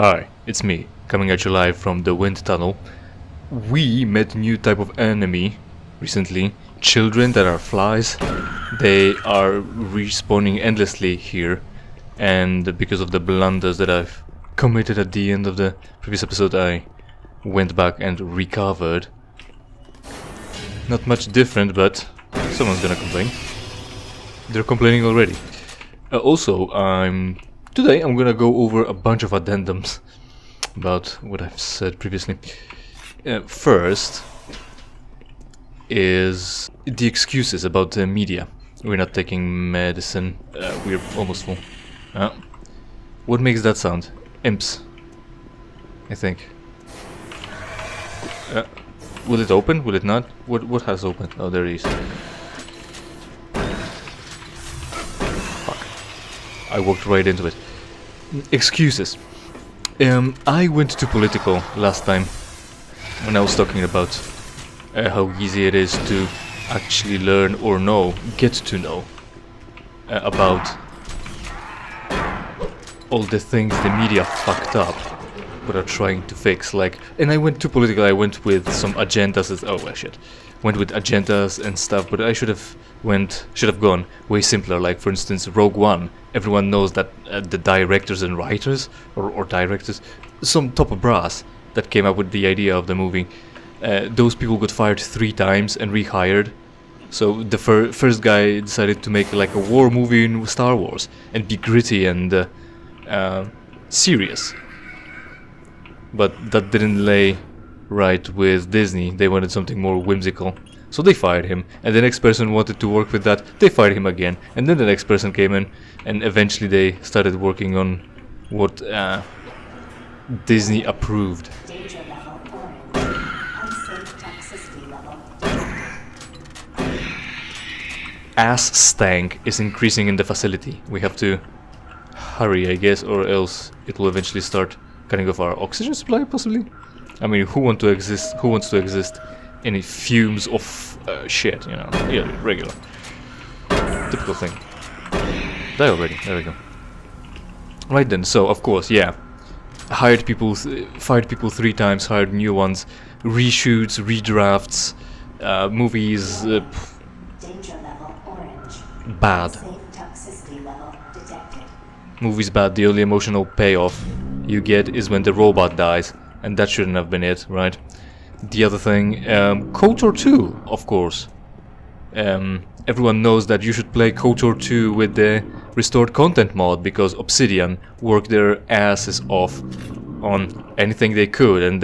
Hi, it's me, coming at you live from the wind tunnel. We met a new type of enemy recently. Children that are flies. They are respawning endlessly here. And because of the blunders that I've committed at the end of the previous episode, I went back and recovered. Not much different, but someone's gonna complain. They're complaining already. Today I'm gonna go over a bunch of addendums about what I've said previously. First is the excuses about the media. We're not taking medicine. We're almost full. What makes that sound? Imps, I think. Will it open? Will it not? What has opened? Oh, there it is. I walked right into it. Excuses. I went to political last time when I was talking about how easy it is to actually learn or get to know about all the things the media fucked up but are trying to fix. And I went to political. I went with some agendas. Went with agendas and stuff, but I should have gone way simpler. Like, for instance, Rogue One. Everyone knows that the directors and writers, or directors, some top of brass that came up with the idea of the movie, those people got fired 3 times and rehired. So the first guy decided to make like a war movie in Star Wars and be gritty and serious. But that didn't lay right with Disney. They wanted something more whimsical. So they fired him, and the next person wanted to work with that, they fired him again, and then the next person came in, and eventually they started working on what Disney approved. Danger level orange. Unsafe toxicity level. Ass stank is increasing in the facility. We have to hurry, I guess, or else it will eventually start cutting off our oxygen supply, possibly. I mean, who wants to exist in fumes of shit, you know? Yeah, regular. Typical thing. Die already. There we go. Right then, so, of course, yeah. Fired people 3 times, hired new ones. Reshoots, redrafts, movies... Danger level orange. bad. Unsafe toxicity level detected. Movies bad, the only emotional payoff you get is when the robot dies. And that shouldn't have been it, right? The other thing, KOTOR 2, of course. Everyone knows that you should play KOTOR 2 with the restored content mod, because Obsidian worked their asses off on anything they could, and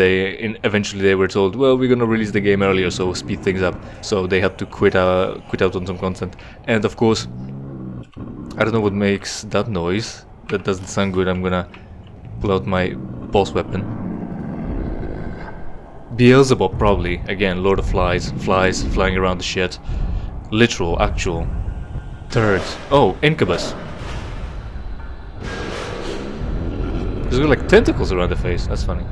eventually they were told, well, we're gonna release the game earlier, so speed things up. So they had to quit out on some content. And of course, I don't know what makes that noise. That doesn't sound good. I'm gonna pull out my boss weapon. Beelzebub, probably. Again, Lord of Flies flying around the shit. Literal, actual. Third. Oh, Incubus. There's got like tentacles around the face. That's funny.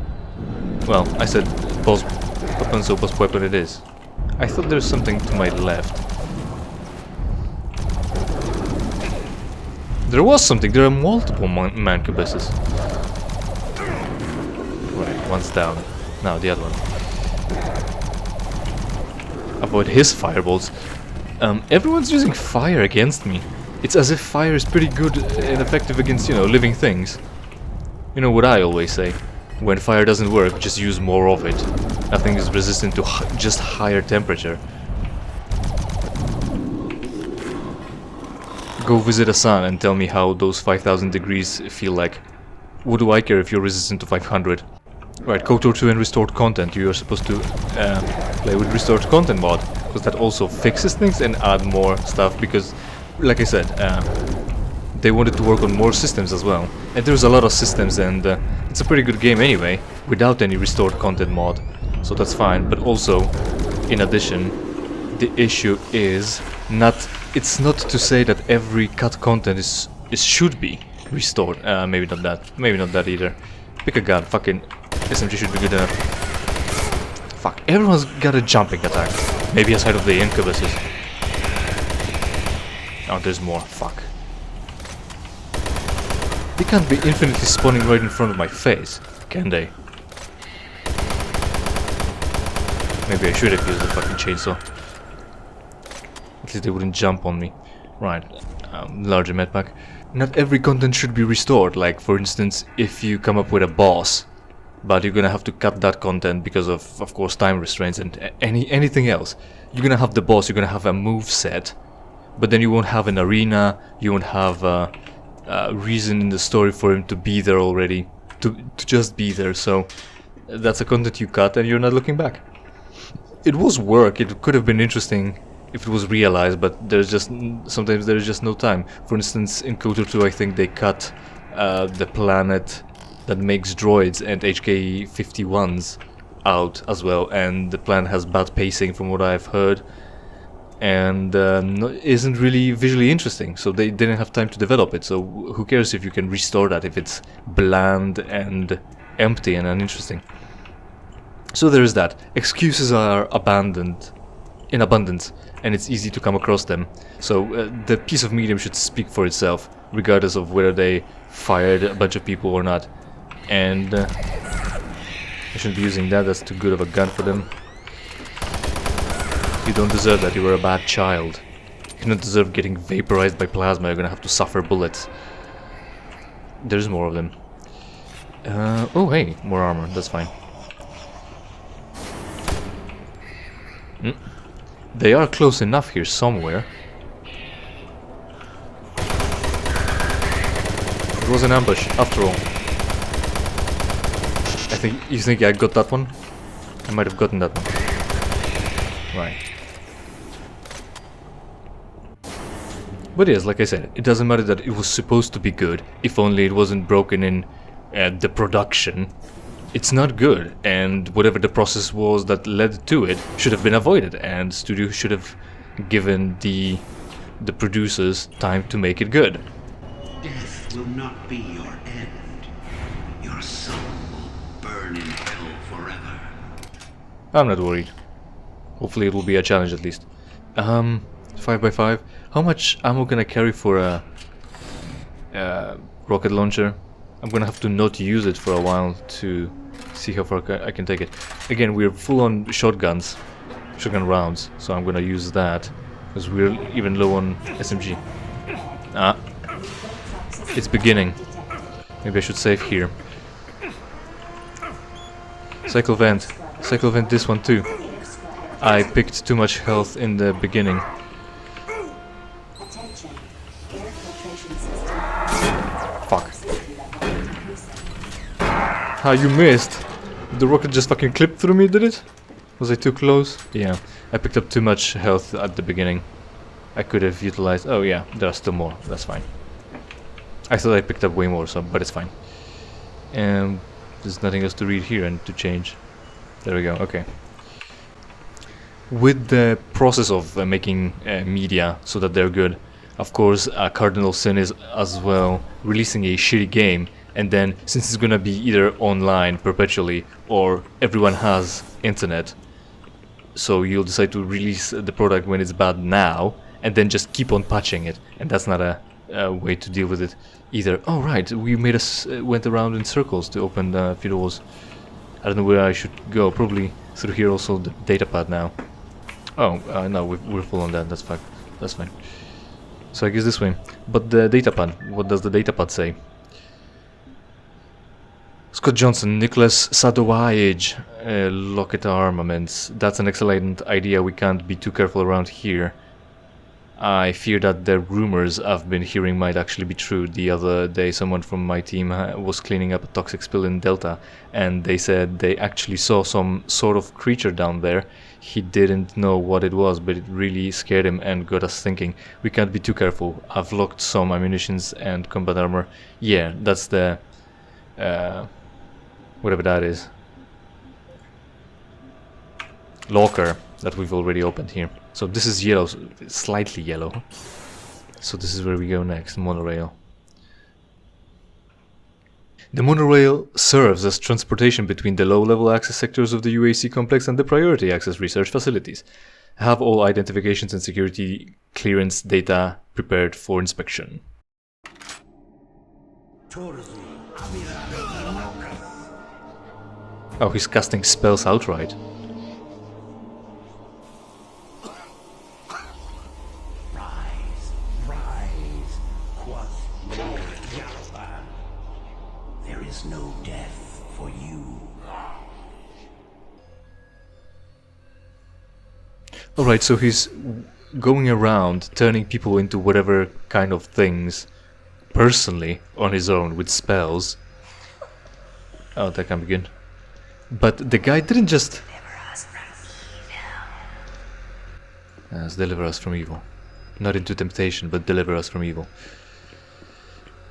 Well, I said boss weapon, so boss weapon it is. I thought there's something to my left. There was something. There are multiple mancubuses. Right, one's down. Now the other one. Avoid his fireballs. Everyone's using fire against me. It's as if fire is pretty good and effective against, living things. You know what I always say? When fire doesn't work, just use more of it. Nothing is resistant to just higher temperature. Go visit a sun and tell me how those 5,000 degrees feel like. What do I care if you're resistant to 500? Right, KOTOR 2 and restored content. You are supposed to play with restored content mod, because that also fixes things and add more stuff, because, like I said, they wanted to work on more systems as well. And there's a lot of systems, and it's a pretty good game anyway, without any restored content mod. So that's fine, but also, in addition, the issue is it's not to say that every cut content should be restored. Maybe not that either. Pick a gun, fucking SMG should be good enough. Fuck, everyone's got a jumping attack. Maybe aside of the incubuses. Oh, there's more, fuck. They can't be infinitely spawning right in front of my face, can they? Maybe I should have used the fucking chainsaw. At least they wouldn't jump on me. Right, larger medpack. Not every content should be restored, like for instance, if you come up with a boss, but you're gonna have to cut that content because of course, time restraints and anything else. You're gonna have the boss, you're gonna have a move set, but then you won't have an arena, you won't have a reason in the story for him to be there already, to just be there, so that's a content you cut and you're not looking back. It was work, it could have been interesting if it was realized, but there's just sometimes there's just no time. For instance, in KOTOR 2 I think they cut the planet that makes droids and HK-51s out as well, and the planet has bad pacing from what I've heard, and isn't really visually interesting, so they didn't have time to develop it. So who cares if you can restore that if it's bland and empty and uninteresting. So there is that. Excuses are in abundance, and it's easy to come across them. So the piece of medium should speak for itself, regardless of whether they fired a bunch of people or not. And I shouldn't be using that, that's too good of a gun for them. You don't deserve that, you were a bad child. You don't deserve getting vaporized by plasma, you're gonna have to suffer bullets. There's more of them. Oh hey, more armor, that's fine. They are close enough here somewhere. It was an ambush, after all. You think I got that one? I might have gotten that one. Right. But yes, like I said, it doesn't matter that it was supposed to be good, if only it wasn't broken in the production. It's not good, and whatever the process was that led to it should have been avoided, and studio should have given the producers time to make it good. Death will not be your end. Your soul will burn in hell forever. I'm not worried. Hopefully it will be a challenge at least. 5x5. How much ammo can I carry for a rocket launcher? I'm gonna have to not use it for a while to see how far I can take it. Again, we're full on shotgun rounds, so I'm gonna use that because we're even low on SMG. Ah, it's beginning. Maybe I should save here. Cycle vent this one too. I picked too much health in the beginning. Fuck. Ah, you missed. The rocket just fucking clipped through me, did it? Was I too close? Yeah, I picked up too much health at the beginning. I could have utilized... Oh yeah, there are still more, that's fine. I thought I picked up way more, so but it's fine. And there's nothing else to read here and to change. There we go, okay. With the process of making media so that they're good, of course, a cardinal sin is as well releasing a shitty game, and then since it's gonna be either online perpetually or everyone has internet, so you'll decide to release the product when it's bad now and then just keep on patching it, and that's not a way to deal with it either. Oh right, we went around in circles to open the few doors. I don't know where I should go, probably through here. Also the datapad now. Oh no, we're full on that, that's fine. So I guess this way. But the datapad, what does the datapad say? Scott Johnson, Nicholas Sadowaij, Lockett Armaments. That's an excellent idea, we can't be too careful around here. I fear that the rumors I've been hearing might actually be true. The other day someone from my team was cleaning up a toxic spill in Delta, and they said they actually saw some sort of creature down there. He didn't know what it was, but it really scared him and got us thinking. We can't be too careful. I've locked some ammunitions and combat armor. Yeah, that's the... whatever that is. Locker that we've already opened here. So this is yellow, slightly yellow. So this is where we go next, monorail. The monorail serves as transportation between the low-level access sectors of the UAC complex and the priority access research facilities. Have all identifications and security clearance data prepared for inspection. Oh, he's casting spells outright. Rise, quas Yalva. There is no death for you. Alright, so he's going around turning people into whatever kind of things personally on his own with spells. Oh, that can begin. But the guy didn't just deliver us from evil. Not into temptation, but deliver us from evil.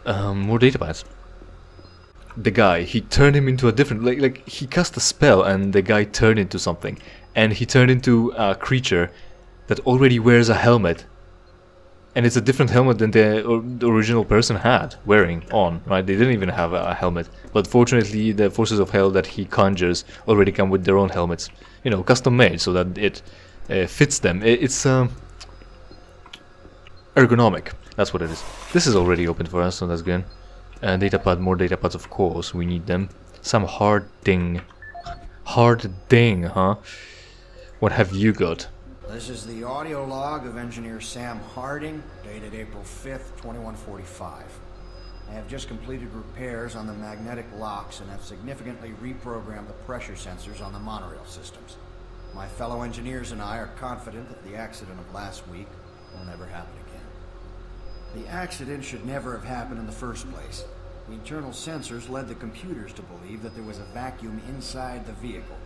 More data pads. The guy, he turned him into a different, like he cast a spell and the guy turned into something. And he turned into a creature that already wears a helmet. And it's a different helmet than the original person had wearing on, right? They didn't even have a helmet. But fortunately, the forces of hell that he conjures already come with their own helmets. You know, custom made so that it fits them. It's ergonomic. That's what it is. This is already open for us, so that's good. Datapad, more datapads, of course. We need them. Some hard ding. Hard ding, huh? What have you got? This is the audio log of engineer Sam Harding, dated April 5th, 2145. I have just completed repairs on the magnetic locks and have significantly reprogrammed the pressure sensors on the monorail systems. My fellow engineers and I are confident that the accident of last week will never happen again. The accident should never have happened in the first place. The internal sensors led the computers to believe that there was a vacuum inside the vehicle.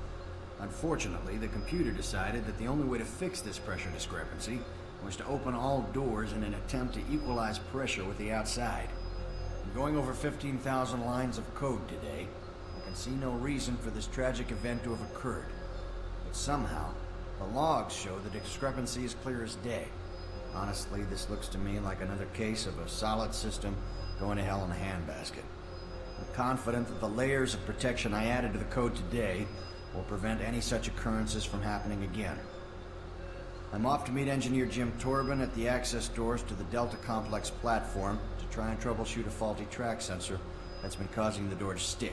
Unfortunately, the computer decided that the only way to fix this pressure discrepancy was to open all doors in an attempt to equalize pressure with the outside. In going over 15,000 lines of code today, I can see no reason for this tragic event to have occurred. But somehow, the logs show the discrepancy is clear as day. Honestly, this looks to me like another case of a solid system going to hell in a handbasket. I'm confident that the layers of protection I added to the code today will prevent any such occurrences from happening again. I'm off to meet engineer Jim Torben at the access doors to the Delta Complex platform to try and troubleshoot a faulty track sensor that's been causing the door to stick.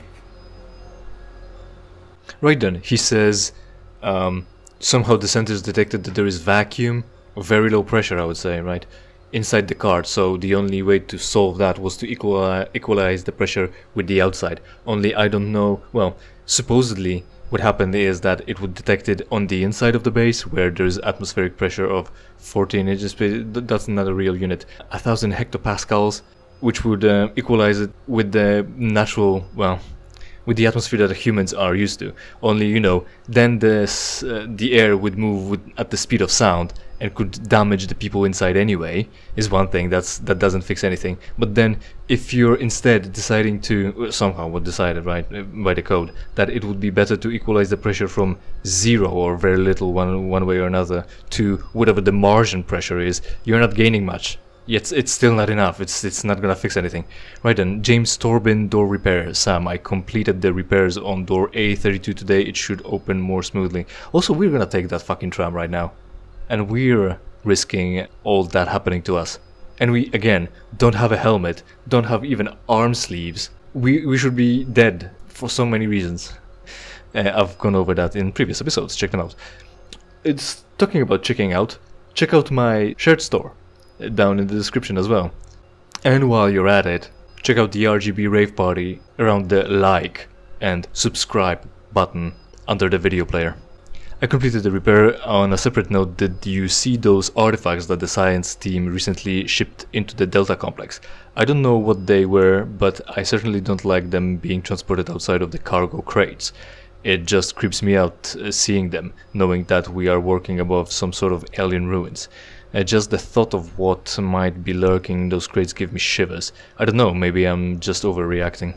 Right then, he says somehow the sensors detected that there is vacuum, or very low pressure I would say, right, inside the card, so the only way to solve that was to equalize the pressure with the outside. Only I don't know, well, supposedly what happened is that it would detect it on the inside of the base where there's atmospheric pressure of 14 inches, that's not a real unit, 1000 hectopascals, which would equalize it with the natural, well, with the atmosphere that humans are used to. Only, you know, then the air would move at the speed of sound and could damage the people inside anyway, is one thing that doesn't fix anything. But then if you're instead deciding to, somehow what decided, right, by the code, that it would be better to equalize the pressure from 0 or very little one way or another to whatever the margin pressure is, you're not gaining much. Yet it's still not enough. It's not gonna fix anything. Right then, James Torben, door repair. Sam, I completed the repairs on door A32 today. It should open more smoothly. Also, we're gonna take that fucking tram right now, and we're risking all that happening to us. And we again don't have a helmet, don't have even arm sleeves. We should be dead for so many reasons. I've gone over that in previous episodes. Check them out. It's talking about checking out. Check out my shirt store down in the description as well. And while you're at it, check out the RGB rave party around the like and subscribe button under the video player. I completed the repair. On a separate note, did you see those artifacts that the science team recently shipped into the Delta complex? I don't know what they were, but I certainly don't like them being transported outside of the cargo crates. It just creeps me out seeing them, knowing that we are working above some sort of alien ruins. Just the thought of what might be lurking in those crates give me shivers. I don't know, maybe I'm just overreacting.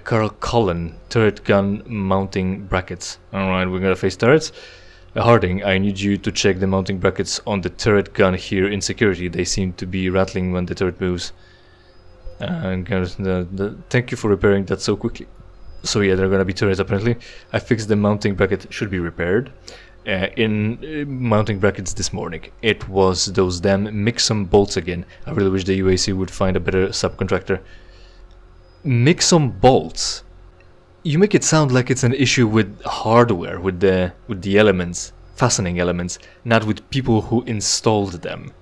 Carl Cullen, turret gun mounting brackets. Alright, we're gonna face turrets. Harding, I need you to check the mounting brackets on the turret gun here in security. They seem to be rattling when the turret moves. Thank you for repairing that so quickly. So yeah, they're gonna be turrets apparently. I fixed the mounting bracket, should be repaired. In mounting brackets this morning. It was those damn Mixum bolts again. I really wish the UAC would find a better subcontractor. mix some bolts. You make it sound like it's an issue with hardware, with the elements, fastening elements, not with people who installed them.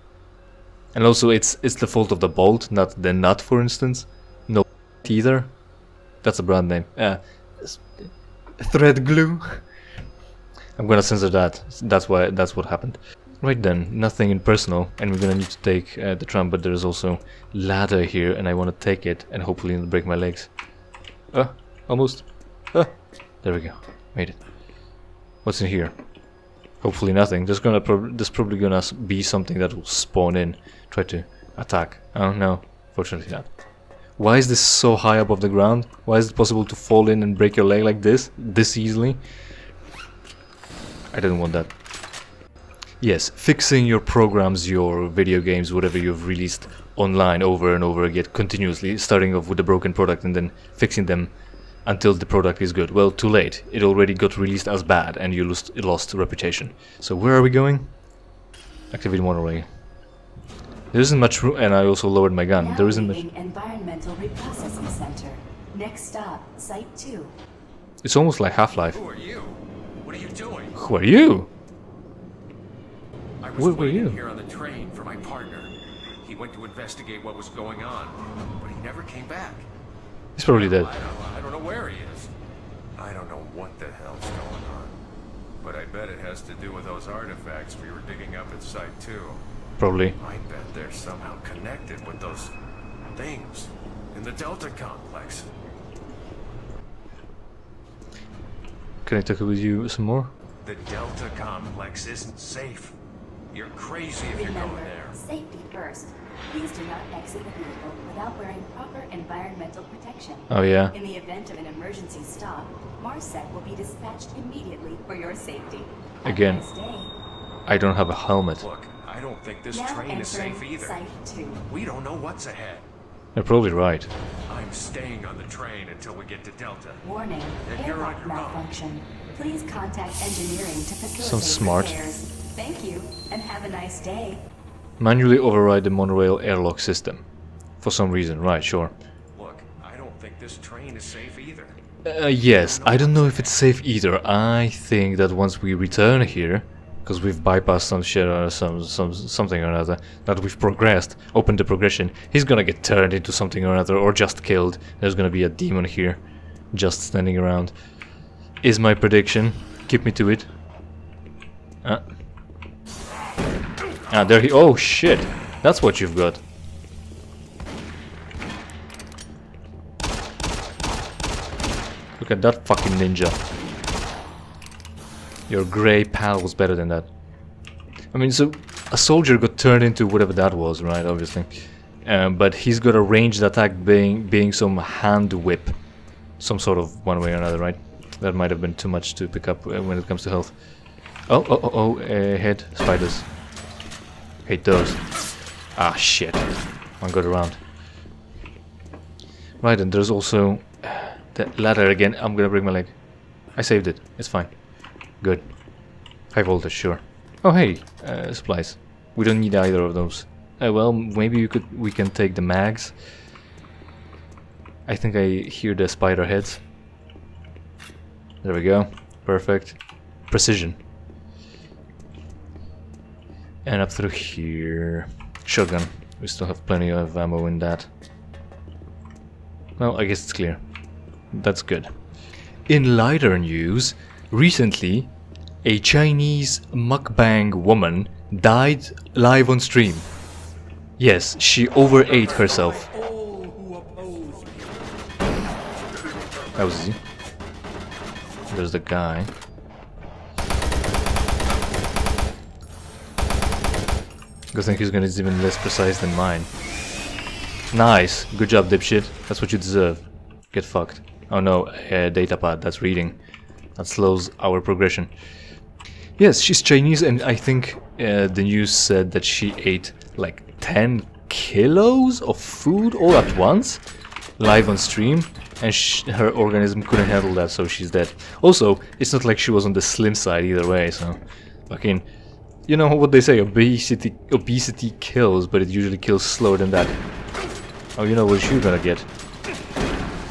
And also it's the fault of the bolt, not the nut, for instance. No either. That's a brand name. Thread glue. I'm gonna censor that. That's what happened. Right then, nothing impersonal, and we're gonna need to take the tram, but there's also ladder here, and I want to take it and hopefully not break my legs. Almost. There we go. Made it. What's in here? Hopefully nothing. There's probably gonna be something that will spawn in, try to attack. Oh no, fortunately not. Why is this so high above the ground? Why is it possible to fall in and break your leg like this easily? I didn't want that. Yes, fixing your programs, your video games, whatever you've released online over and over again continuously, starting off with a broken product and then fixing them until the product is good. Well, too late. It already got released as bad and you lost reputation. So where are we going? Activate monorail. There isn't much room, and I also lowered my gun. There isn't much. Environmental Reprocessing Center. Next stop, Site 2. It's almost like Half-Life. Who are you? What are you doing? Who are you? I was Where were waiting you? here on the train for my partner. He went to investigate what was going on, but he never came back. He's probably dead. I don't know where he is. I don't know what the hell's going on. But I bet it has to do with those artifacts we were digging up at Site 2. Probably. I bet they're somehow connected with those things in the Delta complex. Can I talk with you some more? The Delta complex isn't safe. You're crazy if you're going there. Safety first. Please do not exit the vehicle without wearing proper environmental protection. Oh yeah. In the event of an emergency stop, MARSEC will be dispatched immediately for your safety. Again. Have a nice day. I don't have a helmet. Look, I don't think this Now train is entering safe either. Site 2. We don't know what's ahead. You're probably right. I'm staying on the train until we get to Delta. Warning, Then you're on airlock your own. malfunction. Please contact engineering to facilitate Sounds smart. repairs. Thank you, and have a nice day. Manually override the monorail airlock system. For some reason, right, sure. Look, I don't think this train is safe either. Yes, I don't know if it's safe either. I think that once we return here, because we've bypassed some shit or something or another, that we've progressed, opened the progression, he's gonna get turned into something or another, or just killed. There's gonna be a demon here, just standing around. Is my prediction. Keep me to it. There he... Oh, shit! That's what you've got. Look at that fucking ninja. Your grey pal was better than that. I mean, so a soldier got turned into whatever that was, right? Obviously. But he's got a ranged attack being some hand whip. Some sort of one way or another, right? That might have been too much to pick up when it comes to health. Head spiders. Hate those. Ah, shit. One got around. Right, and there's also the ladder again. I'm gonna break my leg. I saved it. It's fine. Good. High voltage, sure. Oh, hey, supplies. We don't need either of those. Well, maybe we can take the mags. I think I hear the spider heads. There we go. Perfect. Precision. And up through here. Shotgun. We still have plenty of ammo in that. Well, I guess it's clear. That's good. In lighter news, recently a Chinese mukbang woman died live on stream. Yes, she overate herself. That was easy. There's the guy. Good thing his gun is even less precise than mine. Nice. Good job, dipshit. That's what you deserve. Get fucked. Oh no, datapad. That's reading. That slows our progression. Yes, she's Chinese, and I think the news said that she ate like 10 kilos of food all at once, live on stream, and her organism couldn't handle that, so she's dead. Also, it's not like she was on the slim side either way, so fucking, you know what they say, obesity kills, but it usually kills slower than that. Oh, you know what you're gonna get.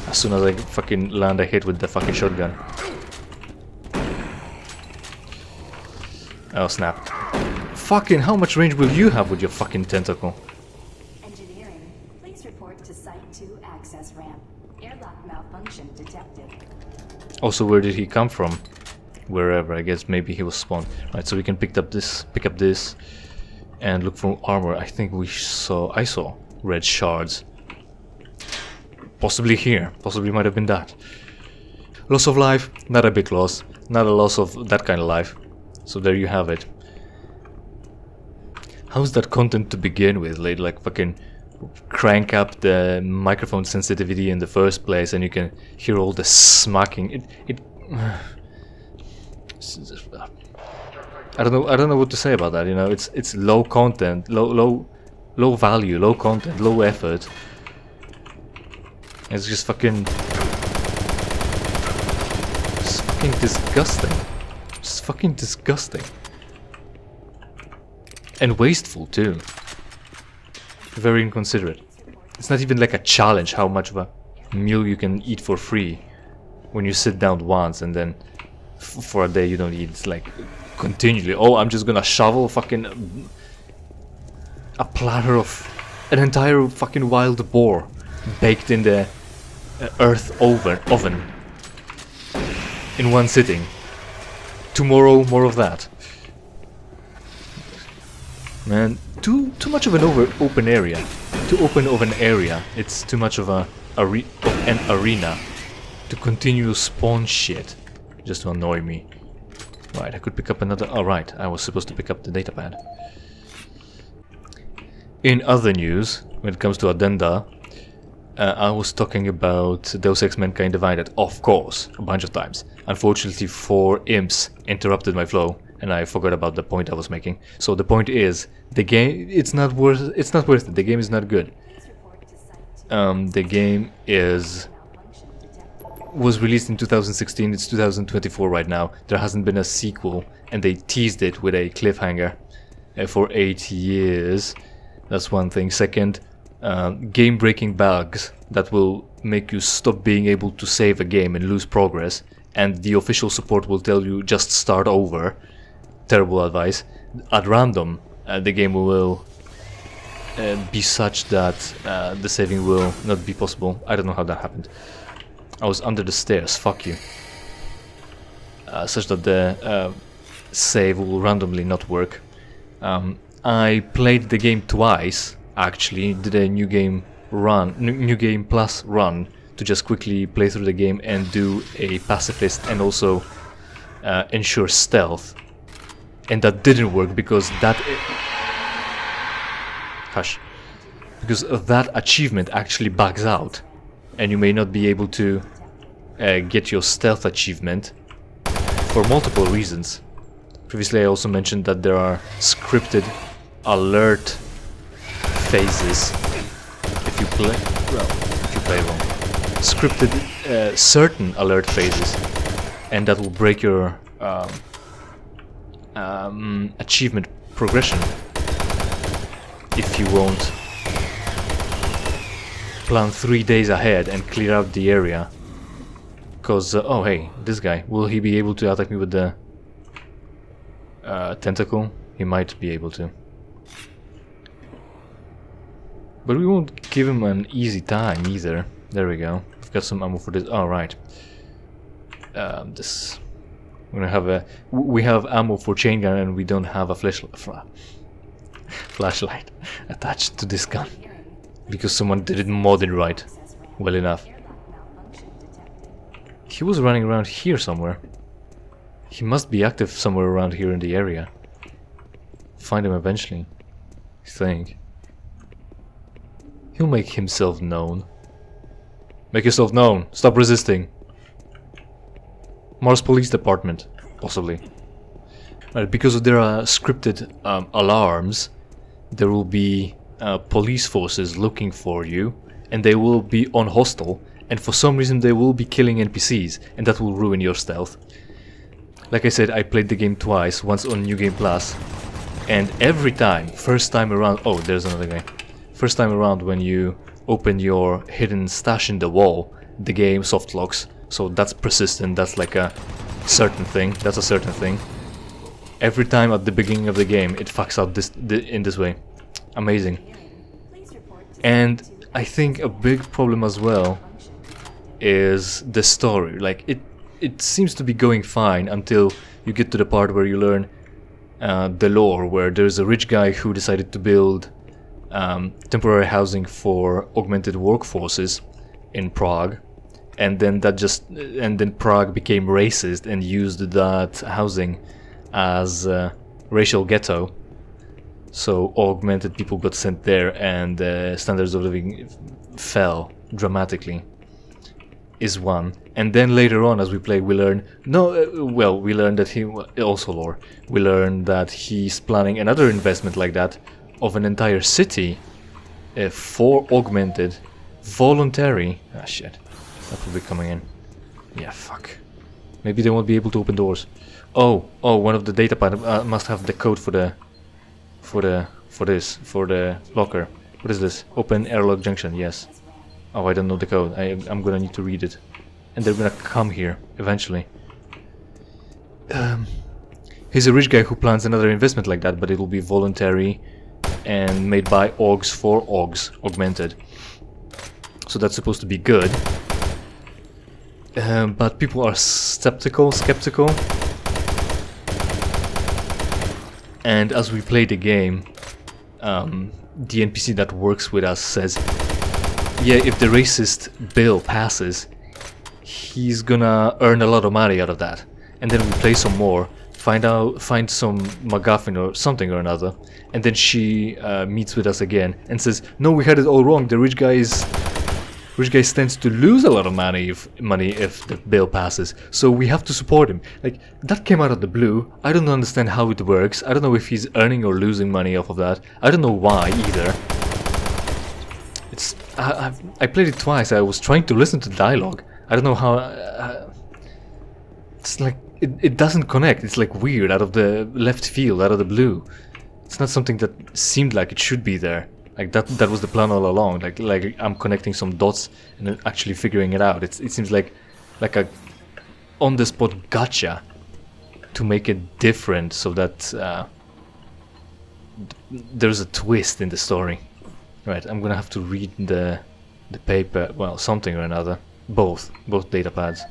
As soon as I fucking land a hit with the fucking shotgun. Oh snap. Fucking how much range will you have with your fucking tentacle? Engineering, please report to Site 2 access ramp. Airlock malfunction detected. Also, where did he come from? Wherever, I guess maybe he was spawned. Right, so we can pick up this, and look for armor. I think I saw red shards. Possibly here. Possibly might have been that. Loss of life, not a big loss. Not a loss of that kind of life. So there you have it. How's that content to begin with? Like fucking crank up the microphone sensitivity in the first place, and you can hear all the smacking. I don't know what to say about that. You know, it's low content, low value, low content, low effort. It's just fucking disgusting. Just fucking disgusting. And wasteful too. Very inconsiderate. It's not even like a challenge how much of a meal you can eat for free when you sit down once and then for a day you don't eat. It's like continually, oh, I'm just gonna shovel fucking a platter of an entire fucking wild boar baked in the earth oven in one sitting. Tomorrow, more of that. Man, too much of an open area. Too open of an area. It's too much of an arena to continue spawn shit just to annoy me. Right, I could pick up another. Oh, right, I was supposed to pick up the datapad. In other news, when it comes to addenda, I was talking about Deus Ex Mankind Divided, of course, a bunch of times. Unfortunately, 4 imps interrupted my flow, and I forgot about the point I was making. So the point is, the game, it's not worth it. The game is not good. The game was released in 2016. It's 2024 right now. There hasn't been a sequel, and they teased it with a cliffhanger for 8 years. That's one thing. Second, game-breaking bugs that will make you stop being able to save a game and lose progress, and the official support will tell you just start over. Terrible advice. At random, the game will be such that the saving will not be possible. I don't know how that happened. I was under the stairs, fuck you. Such that the save will randomly not work. I played the game twice, actually, did a new game plus run to just quickly play through the game and do a pacifist and also ensure stealth. And that didn't work because because that achievement actually bugs out, and you may not be able to get your stealth achievement for multiple reasons. Previously I also mentioned that there are scripted alert phases if you play wrong. Scripted certain alert phases, and that will break your achievement progression if you won't plan 3 days ahead and clear out the area. Because oh hey, this guy, will he be able to attack me with the tentacle? He might be able to, but we won't give him an easy time either. There we go. We've got some ammo for this. All right. This. We're gonna have we have ammo for chain gun, and we don't have a flashlight attached to this gun because someone didn't mod it right well enough. He was running around here somewhere. He must be active somewhere around here in the area. Find him eventually, I think. He'll make himself known. Make yourself known. Stop resisting. Mars Police Department, possibly. Right, because there are scripted alarms, there will be police forces looking for you, and they will be on hostile, and for some reason they will be killing NPCs, and that will ruin your stealth. Like I said, I played the game twice, once on New Game Plus, and every time, first time around, oh, there's another guy. First time around when you open your hidden stash in the wall, the game soft locks. So that's persistent, that's like a certain thing, that's a certain thing. Every time at the beginning of the game it fucks out in this way. Amazing. Please report to And Site 2 I think a big problem as well is the story. Like it seems to be going fine until you get to the part where you learn the lore, where there's a rich guy who decided to build temporary housing for augmented workforces in Prague, and then Prague became racist and used that housing as a racial ghetto. So augmented people got sent there, and standards of living fell dramatically. Is one. And then later on, as we play, we learn we learn that he also lore. We learn that he's planning another investment like that of an entire city for augmented, voluntary. Ah shit, that will be coming in. Yeah, fuck. Maybe they won't be able to open doors. Oh, one of the data pad must have the code for the locker. What is this? Open airlock junction. Yes. Oh, I don't know the code. I'm gonna need to read it. And they're gonna come here, eventually. He's a rich guy who plans another investment like that, but it will be voluntary and made by Augs for Augs, augmented. So that's supposed to be good. But people are skeptical. And as we play the game, the NPC that works with us says, yeah, if the racist bill passes, he's gonna earn a lot of money out of that. And then we play some more, find some MacGuffin or something or another, and then she meets with us again and says, no, we had it all wrong. The rich guy stands to lose a lot of money if the bill passes. So we have to support him. Like, that came out of the blue. I don't understand how it works. I don't know if he's earning or losing money off of that. I don't know why either. I played it twice. I was trying to listen to dialogue. I don't know how. It's like it doesn't connect. It's like weird, out of the left field, out of the blue. It's not something that seemed like it should be there. Like that was the plan all along. Like I'm connecting some dots and actually figuring it out. It seems like a on the spot gotcha to make it different, so that there's a twist in the story. Right, I'm gonna have to read the paper, well, something or another. Both data pads.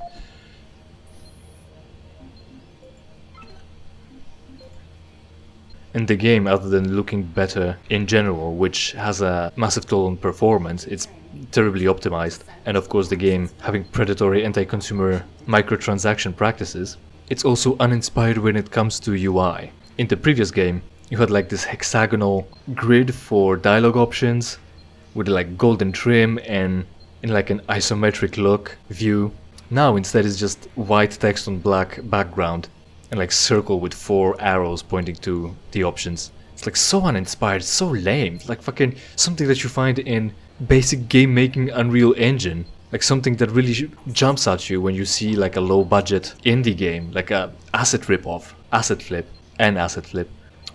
And the game, other than looking better in general, which has a massive toll on performance, it's terribly optimized. And of course the game having predatory anti-consumer microtransaction practices, it's also uninspired when it comes to UI. In the previous game, you had like this hexagonal grid for dialogue options with like golden trim and in like an isometric look view. Now instead it's just white text on black background and like circle with 4 arrows pointing to the options. It's like so uninspired, so lame. Like fucking something that you find in basic game making Unreal Engine. Like something that really jumps at you when you see like a low budget indie game, like a asset rip-off, asset flip.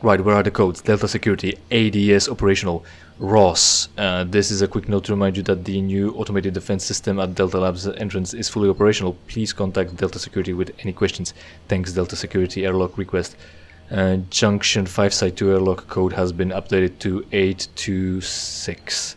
Right, where are the codes? Delta Security, ADS operational, ROS. This is a quick note to remind you that the new automated defense system at Delta Labs entrance is fully operational. Please contact Delta Security with any questions. Thanks, Delta Security. Airlock request. Junction 5 Site 2 airlock code has been updated to 826.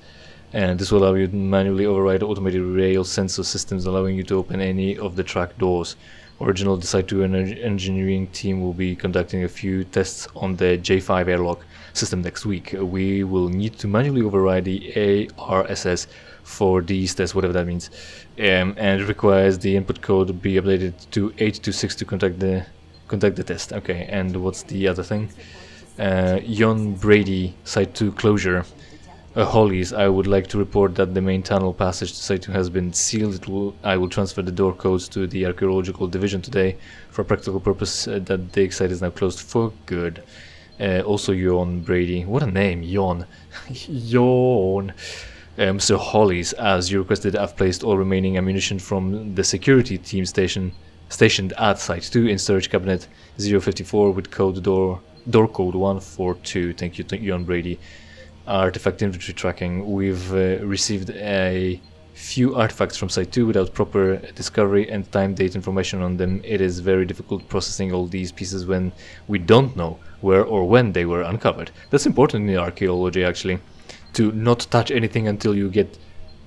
And this will allow you to manually override automated rail sensor systems, allowing you to open any of the track doors. Original Site 2 engineering team will be conducting a few tests on the J5 airlock system next week. We will need to manually override the ARSS for these tests, whatever that means, and it requires the input code be updated to 826 to conduct the test. Okay, and what's the other thing? Yon Brady Site 2 closure. Hollies, I would like to report that the main tunnel passage to Site 2 has been sealed. I will transfer the door codes to the archaeological division today for a practical purpose. That the site is now closed for good. Also Yon Brady, what a name, Yon. Yon. Mr. Hollies, as you requested, I've placed all remaining ammunition from the security team stationed at Site 2 in storage cabinet 054 with door code 142. Thank you, Yon Brady. Artifact inventory tracking. We've received a few artifacts from Site 2 without proper discovery and time date information on them. It is very difficult processing all these pieces when we don't know where or when they were uncovered. That's important in archaeology, actually, to not touch anything until you get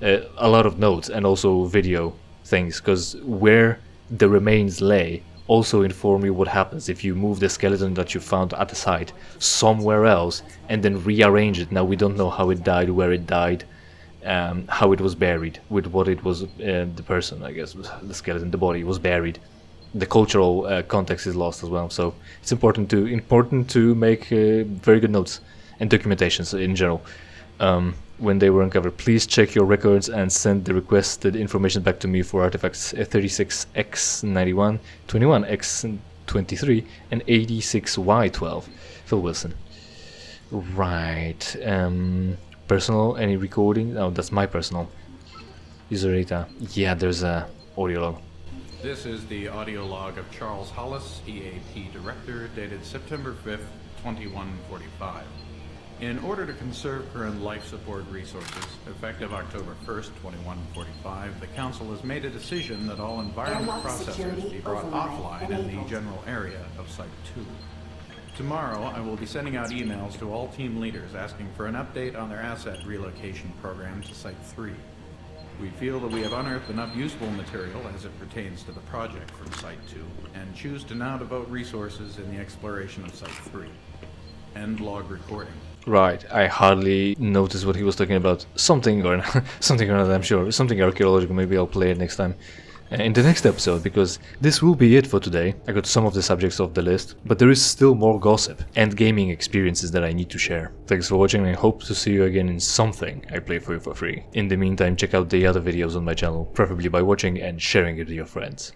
a lot of notes and also video things, because where the remains lay also inform you what happens if you move the skeleton that you found at the site somewhere else and then rearrange it. Now we don't know how it died, where it died, how it was buried, with what it was, the person, I guess, the skeleton, the body was buried. The cultural context is lost as well, so it's important to make very good notes and documentations in general when they were uncovered. Please check your records and send the requested information back to me for artifacts 36X91, 21X23, and 86Y12. Phil Wilson. Right. Personal, any recording? Oh, that's my personal. User data. Yeah, there's a audio log. This is the audio log of Charles Hollis, EAP Director, dated September 5th, 2145. In order to conserve current life support resources, effective October 1st, 2145, the Council has made a decision that all environment processors be brought offline in the general area of Site 2. Tomorrow, I will be sending out emails to all team leaders asking for an update on their asset relocation program to Site 3. We feel that we have unearthed enough useful material as it pertains to the project from Site 2, and choose to now devote resources in the exploration of Site 3. End log recording. Right, I hardly noticed what he was talking about. Something or something or another, I'm sure. Something archaeological. Maybe I'll play it next time. In the next episode, because this will be it for today. I got some of the subjects off the list, but there is still more gossip and gaming experiences that I need to share. Thanks for watching, and I hope to see you again in something I play for you for free. In the meantime, check out the other videos on my channel, preferably by watching and sharing it with your friends.